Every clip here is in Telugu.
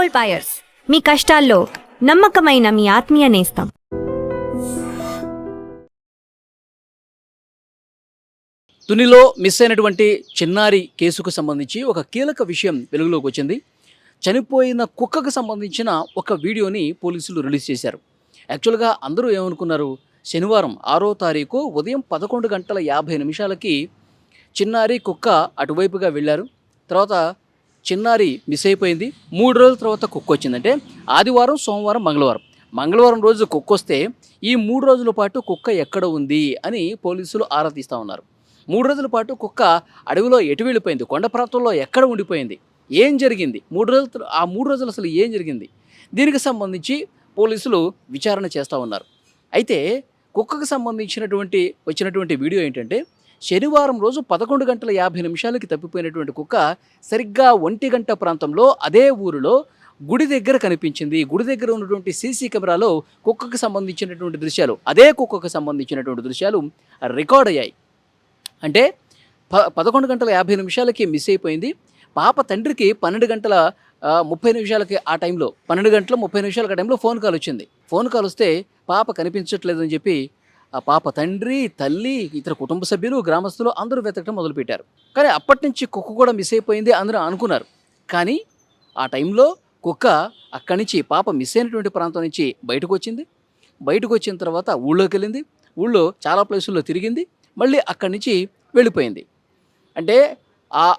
గోల్డ్ బయర్స్, మీ కష్టాల్లో నమ్మకమైన మీ ఆత్మీయ నేస్తం. తునిలో మిస్ అయినటువంటి చిన్నారి కేసుకు సంబంధించి ఒక కీలక విషయం వెలుగులోకి వచ్చింది. చనిపోయిన కుక్కకు సంబంధించిన ఒక వీడియోని పోలీసులు రిలీజ్ చేశారు. యాక్చువల్గా అందరూ ఏమనుకున్నారు, శనివారం 6వ తారీఖు ఉదయం 11:50 చిన్నారి కుక్క అటువైపుగా వెళ్ళారు. తర్వాత చిన్నారి మిస్ అయిపోయింది. 3 రోజుల తర్వాత కుక్క వచ్చిందంటే ఆదివారం, సోమవారం, మంగళవారం రోజు కుక్క వస్తే ఈ 3 రోజుల పాటు కుక్క ఎక్కడ ఉంది అని పోలీసులు ఆరా తీస్తూ ఉన్నారు. 3 రోజుల పాటు కుక్క అడవిలో ఎటు వెళ్ళిపోయింది, కొండ ప్రాంతంలో ఎక్కడ ఉండిపోయింది, ఏం జరిగింది, 3 రోజులు అసలు ఏం జరిగింది, దీనికి సంబంధించి పోలీసులు విచారణ చేస్తూ ఉన్నారు. అయితే కుక్కకు సంబంధించినటువంటి వచ్చినటువంటి వీడియో ఏంటంటే, శనివారం రోజు 11:50 తప్పిపోయినటువంటి కుక్క సరిగ్గా 1 గంట ప్రాంతంలో అదే ఊరిలో గుడి దగ్గర కనిపించింది. గుడి దగ్గర ఉన్నటువంటి సీసీ కెమెరాలో కుక్కకు సంబంధించినటువంటి దృశ్యాలు, అదే కుక్కకు సంబంధించినటువంటి దృశ్యాలు రికార్డ్ అయ్యాయి. అంటే 11:50 మిస్ అయిపోయింది. పాప తండ్రికి 12:30 ఆ టైంలో 12:30 ఆ టైంలో ఫోన్ కాల్ వచ్చింది. ఫోన్ కాల్ వస్తే పాప కనిపించట్లేదని చెప్పి ఆ పాప తండ్రి, తల్లి, ఇతర కుటుంబ సభ్యులు, గ్రామస్తులు అందరూ వెతకడం మొదలుపెట్టారు. కానీ అప్పటి నుంచి కుక్క కూడా మిస్ అయిపోయింది అందరూ అనుకున్నారు. కానీ ఆ టైంలో కుక్క అక్కడి నుంచి పాప మిస్ అయినటువంటి ప్రాంతం నుంచి బయటకు వచ్చింది. బయటకు వచ్చిన తర్వాత ఊళ్ళోకి వెళ్ళింది. ఊళ్ళో చాలా ప్లేసుల్లో తిరిగింది. మళ్ళీ అక్కడి నుంచి వెళ్ళిపోయింది. అంటే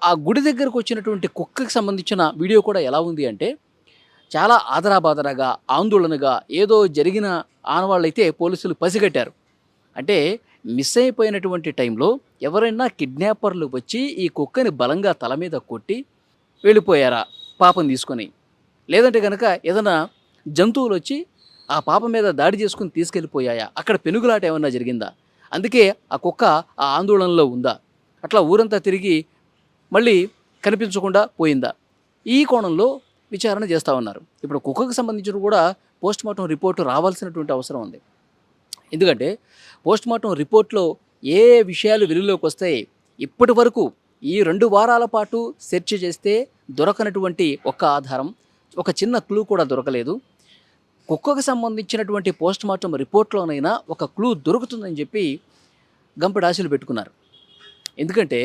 ఆ గుడి దగ్గరకు వచ్చినటువంటి కుక్కకి సంబంధించిన వీడియో కూడా ఎలా ఉంది అంటే, చాలా ఆదరాబాదరాగా, ఆందోళనగా, ఏదో జరిగిన ఆనవాళ్ళైతే పోలీసులు పసిగట్టారు. అంటే మిస్ అయిపోయినటువంటి టైంలో ఎవరైనా కిడ్నాపర్లు వచ్చి ఈ కుక్కని బలంగా తల మీద కొట్టి వెళ్ళిపోయారా పాపను తీసుకొని, లేదంటే కనుక ఏదైనా జంతువులు వచ్చి ఆ పాప మీద దాడి చేసుకుని తీసుకెళ్ళిపోయాయా, అక్కడ పెనుగులాట ఏమన్నా జరిగిందా, అందుకే ఆ కుక్క ఆ ఆందోళనలో ఉందా, అట్లా ఊరంతా తిరిగి మళ్ళీ కనిపించకుండా పోయిందా, ఈ కోణంలో విచారణ చేస్తూ ఉన్నారు. ఇప్పుడు కుక్కకు సంబంధించిన కూడా పోస్ట్మార్టం రిపోర్టు రావాల్సినటువంటి అవసరం ఉంది. ఎందుకంటే పోస్ట్మార్టం రిపోర్ట్లో ఏ విషయాలు వెలుగులోకి వస్తాయి, ఇప్పటి వరకు ఈ 2 వారాల పాటు సెర్చ్ చేస్తే దొరకనటువంటి ఒక్క ఆధారం, ఒక చిన్న క్లూ కూడా దొరకలేదు. కుక్కకు సంబంధించినటువంటి పోస్ట్మార్టం రిపోర్ట్లోనైనా ఒక క్లూ దొరుకుతుందని చెప్పి గంపెడు ఆశలు పెట్టుకున్నారు. ఎందుకంటే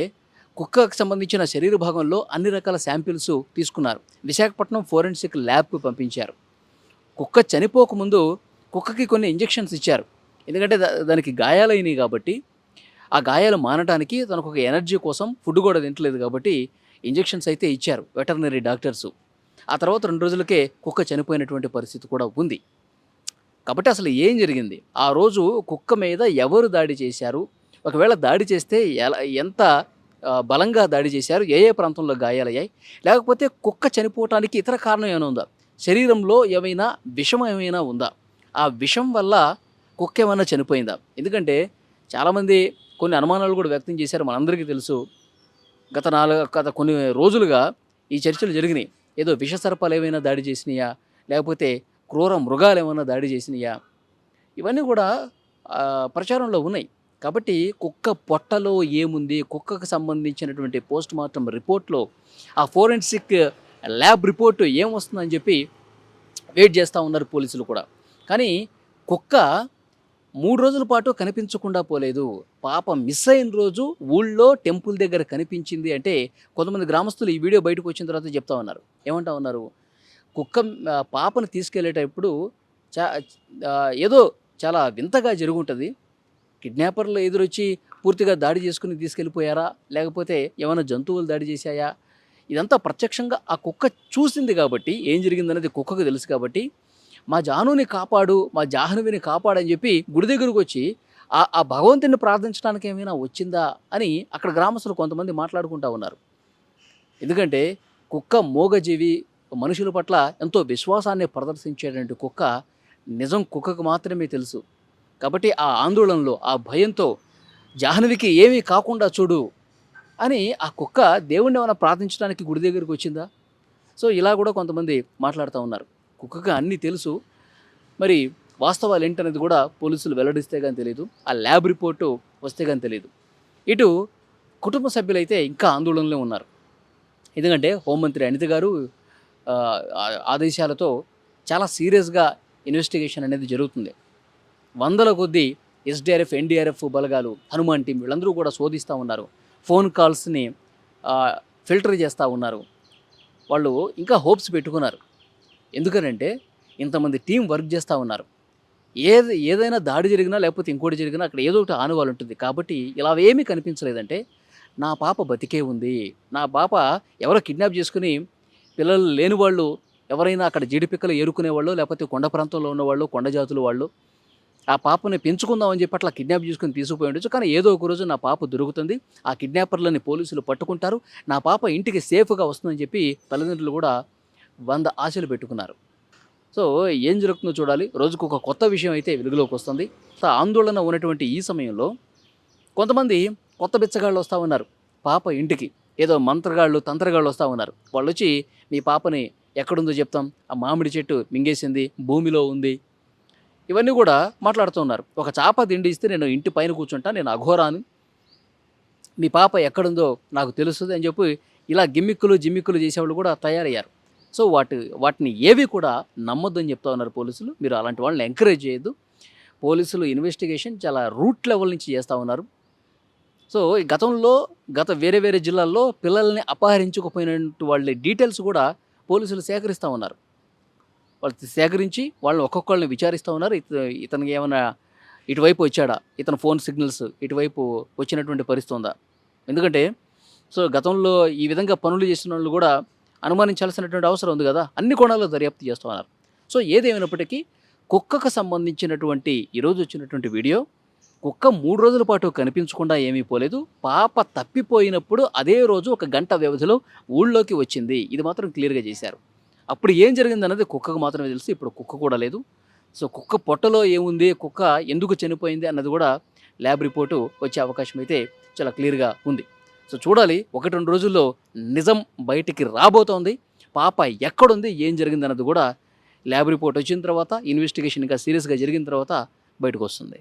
కుక్కకు సంబంధించిన శరీర భాగంలో అన్ని రకాల శాంపిల్స్ తీసుకున్నారు. విశాఖపట్నం ఫోరెన్సిక్ ల్యాబ్కు పంపించారు. కుక్క చనిపోకముందు కుక్కకి కొన్ని ఇంజెక్షన్స్ ఇచ్చారు. ఎందుకంటే దానికి గాయాలైనవి కాబట్టి, ఆ గాయాలు మానడానికి తనకు ఒక ఎనర్జీ కోసం ఫుడ్ కూడా తింటలేదు కాబట్టి ఇంజెక్షన్స్ అయితే ఇచ్చారు వెటర్నరీ డాక్టర్సు. ఆ తర్వాత 2 రోజులకే కుక్క చనిపోయినటువంటి పరిస్థితి కూడా ఉంది. కాబట్టి అసలు ఏం జరిగింది, ఆ రోజు కుక్క మీద ఎవరు దాడి చేశారు, ఒకవేళ దాడి చేస్తే ఎంత బలంగా దాడి చేశారు, ఏ ప్రాంతంలో గాయాలయ్యాయి, లేకపోతే కుక్క చనిపోవటానికి ఇతర కారణం ఏమైనా ఉందా, శరీరంలో ఏమైనా విషం ఏమైనా ఉందా, ఆ విషం వల్ల కుక్క ఏమైనా చనిపోయిందా. ఎందుకంటే చాలామంది కొన్ని అనుమానాలు కూడా వ్యక్తం చేశారు. మనందరికీ తెలుసు, గత కొన్ని రోజులుగా ఈ చర్చలు జరిగినాయి. ఏదో విషసర్పాలు ఏమైనా దాడి చేసినాయా, లేకపోతే క్రూర మృగాలు ఏమైనా దాడి చేసినాయా, ఇవన్నీ కూడా ప్రచారంలో ఉన్నాయి. కాబట్టి కుక్క పొట్టలో ఏముంది, కుక్కకు సంబంధించినటువంటి పోస్ట్మార్టం రిపోర్ట్లో ఆ ఫోరెన్సిక్ ల్యాబ్ రిపోర్టు ఏమొస్తుందని చెప్పి వెయిట్ చేస్తూ ఉన్నారు పోలీసులు కూడా. కానీ కుక్క 3 రోజుల పాటు కనిపించకుండా పోలేదు. పాప మిస్ అయిన రోజు ఊళ్ళో టెంపుల్ దగ్గర కనిపించింది అంటే కొంతమంది గ్రామస్తులు ఈ వీడియో బయటకు వచ్చిన తర్వాత చెప్తా ఉన్నారు. ఏమంటా ఉన్నారు, కుక్క పాపను తీసుకెళ్ళేటప్పుడు ఏదో చాలా వింతగా జరుగుంటుంది, కిడ్నాపర్లు ఎదురొచ్చి పూర్తిగా దాడి చేసుకుని తీసుకెళ్ళిపోయారా, లేకపోతే ఏమైనా జంతువులు దాడి చేశాయా, ఇదంతా ప్రత్యక్షంగా ఆ కుక్క చూసింది కాబట్టి, ఏం జరిగిందనేది కుక్కకు తెలుసు కాబట్టి, మా జానుని కాపాడు, మా జాహ్నవిని కాపాడని చెప్పి గుడి దగ్గరకు వచ్చి ఆ భగవంతుని ప్రార్థించడానికి ఏమైనా వచ్చిందా అని అక్కడ గ్రామస్తులు కొంతమంది మాట్లాడుకుంటూ ఉన్నారు. ఎందుకంటే కుక్క మూగజీవి, మనుషుల పట్ల ఎంతో విశ్వాసాన్ని ప్రదర్శించేటువంటి కుక్క, నిజం కుక్కకు మాత్రమే తెలుసు. కాబట్టి ఆ ఆందోళనలో, ఆ భయంతో జాహ్నవికి ఏమీ కాకుండా చూడు అని ఆ కుక్క దేవుణ్ణి ఏమైనా ప్రార్థించడానికి గుడి దగ్గరికి వచ్చిందా. సో ఇలా కూడా కొంతమంది మాట్లాడుతూ ఉన్నారు. కుక్కకు అన్నీ తెలుసు, మరి వాస్తవాలు ఏంటనేది కూడా పోలీసులు వెల్లడిస్తే కానీ తెలియదు, ఆ ల్యాబ్ రిపోర్టు వస్తే కానీ తెలియదు. ఇటు కుటుంబ సభ్యులైతే ఇంకా ఆందోళనలో ఉన్నారు. ఎందుకంటే హోంమంత్రి అనిత గారు ఆదేశాలతో చాలా సీరియస్గా ఇన్వెస్టిగేషన్ అనేది జరుగుతుంది. వందల కొద్దీ ఎస్డీఆర్ఎఫ్, ఎన్డీఆర్ఎఫ్ బలగాలు, హనుమాన్ టీం వీళ్ళందరూ కూడా శోధిస్తూ ఉన్నారు. ఫోన్ కాల్స్ని ఫిల్టర్ చేస్తూ ఉన్నారు. వాళ్ళు ఇంకా హోప్స్ పెట్టుకున్నారు. ఎందుకనంటే ఇంతమంది టీం వర్క్ చేస్తూ ఉన్నారు. ఏదైనా దాడి జరిగినా లేకపోతే ఇంకోటి జరిగినా అక్కడ ఏదో ఒకటి ఆనవాళ్ళు ఉంటుంది. కాబట్టి ఇలా ఏమీ కనిపించలేదంటే నా పాప బతికే ఉంది, నా పాప ఎవరో కిడ్నాప్ చేసుకుని పిల్లలు లేని వాళ్ళు ఎవరైనా అక్కడ జీడిపిక్కలు ఏరుకునేవాళ్ళు లేకపోతే కొండ ప్రాంతంలో ఉన్నవాళ్ళు, కొండ జాతుల వాళ్ళు ఆ పాపని పెంచుకుందామని చెప్పి అట్లా కిడ్నాప్ చేసుకుని తీసుకుపోయి ఉండొచ్చు. కానీ ఏదో ఒక రోజు నా పాప దొరుకుతుంది, ఆ కిడ్నాపర్లని పోలీసులు పట్టుకుంటారు, నా పాప ఇంటికి సేఫ్గా వస్తుందని చెప్పి తల్లిదండ్రులు కూడా 100 ఆశలు పెట్టుకున్నారు. సో ఏం జరుగుతుందో చూడాలి. రోజుకు ఒక కొత్త విషయం అయితే వెలుగులోకి వస్తుంది. సో ఆందోళన ఉన్నటువంటి ఈ సమయంలో కొంతమంది కొత్త బిచ్చగాళ్ళు వస్తూ ఉన్నారు పాప ఇంటికి. ఏదో మంత్రగాళ్ళు, తంత్రగాళ్ళు వస్తూ ఉన్నారు. వాళ్ళు వచ్చి మీ పాపని ఎక్కడుందో చెప్తాం, ఆ మామిడి చెట్టు మింగేసింది, భూమిలో ఉంది, ఇవన్నీ కూడా మాట్లాడుతూ ఉన్నారు. ఒక చాప తిండి ఇస్తే నేను ఇంటి పైన కూర్చుంటా, నేను అఘోరాని, మీ పాప ఎక్కడుందో నాకు తెలుస్తుంది అని చెప్పి ఇలా జిమ్మిక్కులు చేసేవాళ్ళు కూడా తయారయ్యారు. సో వాటిని ఏవి కూడా నమ్మొద్దని చెప్తా ఉన్నారు పోలీసులు. మీరు అలాంటి వాళ్ళని ఎంకరేజ్ చేయొద్దు. పోలీసులు ఇన్వెస్టిగేషన్ చాలా రూట్ లెవెల్ నుంచి చేస్తూ ఉన్నారు. సో ఈ గత వేరే జిల్లాల్లో పిల్లల్ని అపహరించుకుపోయినట్టు వాళ్ళ డీటెయిల్స్ కూడా పోలీసులు సేకరిస్తూ ఉన్నారు. వాళ్ళు సేకరించి వాళ్ళని ఒక్కొక్కళ్ళని విచారిస్తూ ఉన్నారు. ఇతనికి ఏమైనా ఇటువైపు వచ్చాడా, ఇతని ఫోన్ సిగ్నల్స్ ఇటువైపు వచ్చినటువంటి పరిస్థితి ఉందా. ఎందుకంటే సో గతంలో ఈ విధంగా పనులు చేసిన వాళ్ళు కూడా అనుమానించాల్సినటువంటి అవసరం ఉంది కదా. అన్ని కోణాల్లో దర్యాప్తు చేస్తూ ఉన్నారు. సో ఏదేమైనప్పటికీ కుక్కకు సంబంధించినటువంటి ఈరోజు వచ్చినటువంటి వీడియో, కుక్క 3 రోజుల పాటు కనిపించకుండా ఏమీ పోలేదు. పాప తప్పిపోయినప్పుడు అదే రోజు 1 గంట వ్యవధిలో ఊళ్ళోకి వచ్చింది. ఇది మాత్రం క్లియర్గా చేశారు. అప్పుడు ఏం జరిగిందన్నది కుక్కకు మాత్రమే తెలుసు. ఇప్పుడు కుక్క కూడా లేదు. సో కుక్క పొట్టలో ఏముంది, కుక్క ఎందుకు చనిపోయింది అన్నది కూడా ల్యాబ్ రిపోర్టు వచ్చే అవకాశం అయితే చాలా క్లియర్గా ఉంది. సో చూడాలి, 1-2 రోజుల్లో నిజం బయటికి రాబోతోంది. పాప ఎక్కడుంది, ఏం జరిగింది అన్నది కూడా ల్యాబ్ రిపోర్ట్ వచ్చిన తర్వాత, ఇన్వెస్టిగేషన్ ఇంకా సీరియస్గా జరిగిన తర్వాత బయటకు వస్తుంది.